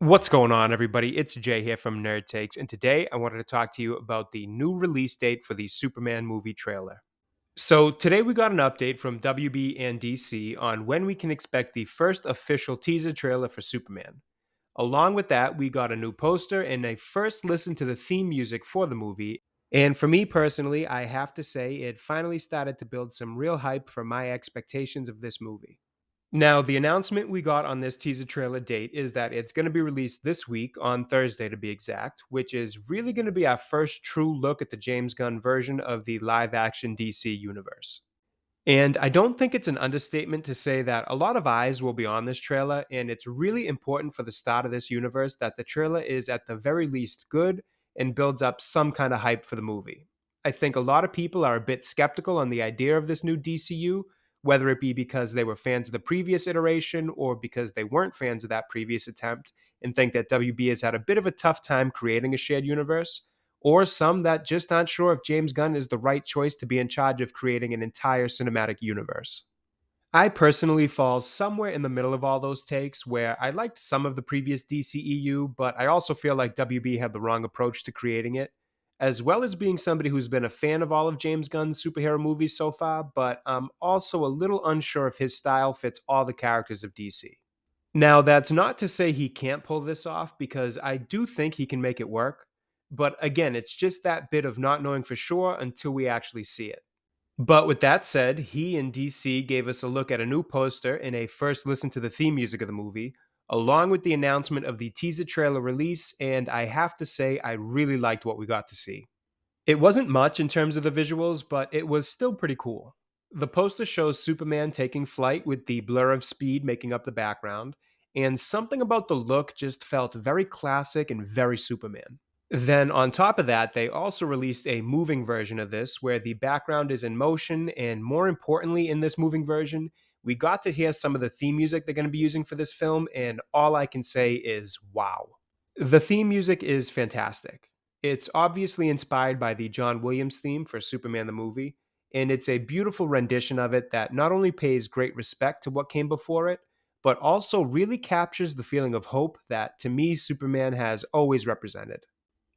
What's going on, everybody? It's Jay here from Nerd Takes, and today I wanted to talk to you about the new release date for the Superman movie trailer. So, today we got an update from WB and DC on when we can expect the first official teaser trailer for Superman. Along with that, we got a new poster and a first listen to the theme music for the movie. And for me personally, I have to say it finally started to build some real hype for my expectations of this movie. Now, the announcement we got on this teaser trailer date is that it's going to be released this week, on Thursday to be exact, which is really going to be our first true look at the James Gunn version of the live action DC universe. And I don't think it's an understatement to say that a lot of eyes will be on this trailer, and it's really important for the start of this universe that the trailer is at the very least good and builds up some kind of hype for the movie. I think a lot of people are a bit skeptical on the idea of this new DCU, whether it be because they were fans of the previous iteration or because they weren't fans of that previous attempt and think that WB has had a bit of a tough time creating a shared universe, or some that just aren't sure if James Gunn is the right choice to be in charge of creating an entire cinematic universe. I personally fall somewhere in the middle of all those takes, where I liked some of the previous DCEU, but I also feel like WB had the wrong approach to creating it, as well as being somebody who's been a fan of all of James Gunn's superhero movies so far, but I'm also a little unsure if his style fits all the characters of DC. Now, that's not to say he can't pull this off, because I do think he can make it work. But again, it's just that bit of not knowing for sure until we actually see it. But with that said, he and DC gave us a look at a new poster and a first listen to the theme music of the movie, along with the announcement of the teaser trailer release, and I have to say, I really liked what we got to see. It wasn't much in terms of the visuals, but it was still pretty cool. The poster shows Superman taking flight with the blur of speed making up the background, and something about the look just felt very classic and very Superman. Then, on top of that, they also released a moving version of this where the background is in motion, and more importantly, in this moving version, we got to hear some of the theme music they're going to be using for this film, and all I can say is wow. The theme music is fantastic. It's obviously inspired by the John Williams theme for Superman the movie, and it's a beautiful rendition of it that not only pays great respect to what came before it, but also really captures the feeling of hope that, to me, Superman has always represented.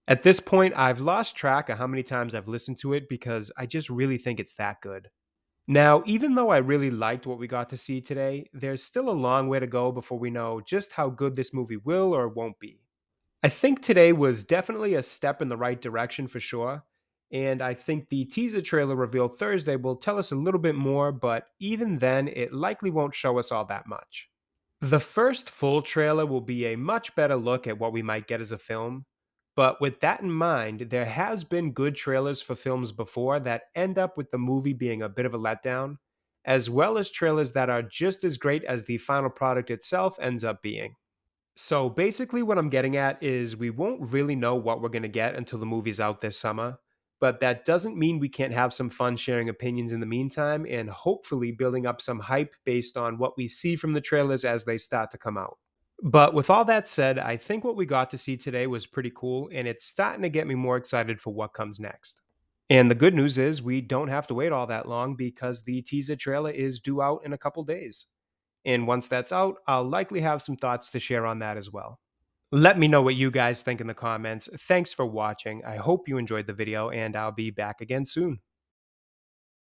At this point, I've lost track of how many times I've listened to it because I just really think it's that good. Now, even though I really liked what we got to see today, there's still a long way to go before we know just how good this movie will or won't be. I think today was definitely a step in the right direction for sure, and I think the teaser trailer revealed Thursday will tell us a little bit more, but even then, it likely won't show us all that much. The first full trailer will be a much better look at what we might get as a film, but with that in mind, there has been good trailers for films before that end up with the movie being a bit of a letdown, as well as trailers that are just as great as the final product itself ends up being. So basically, what I'm getting at is we won't really know what we're going to get until the movie's out this summer. But that doesn't mean we can't have some fun sharing opinions in the meantime and hopefully building up some hype based on what we see from the trailers as they start to come out. But with all that said, I think what we got to see today was pretty cool, and it's starting to get me more excited for what comes next. And the good news is we don't have to wait all that long because the teaser trailer is due out in a couple days. And once that's out, I'll likely have some thoughts to share on that as well. Let me know what you guys think in the comments. Thanks for watching. I hope you enjoyed the video, and I'll be back again soon.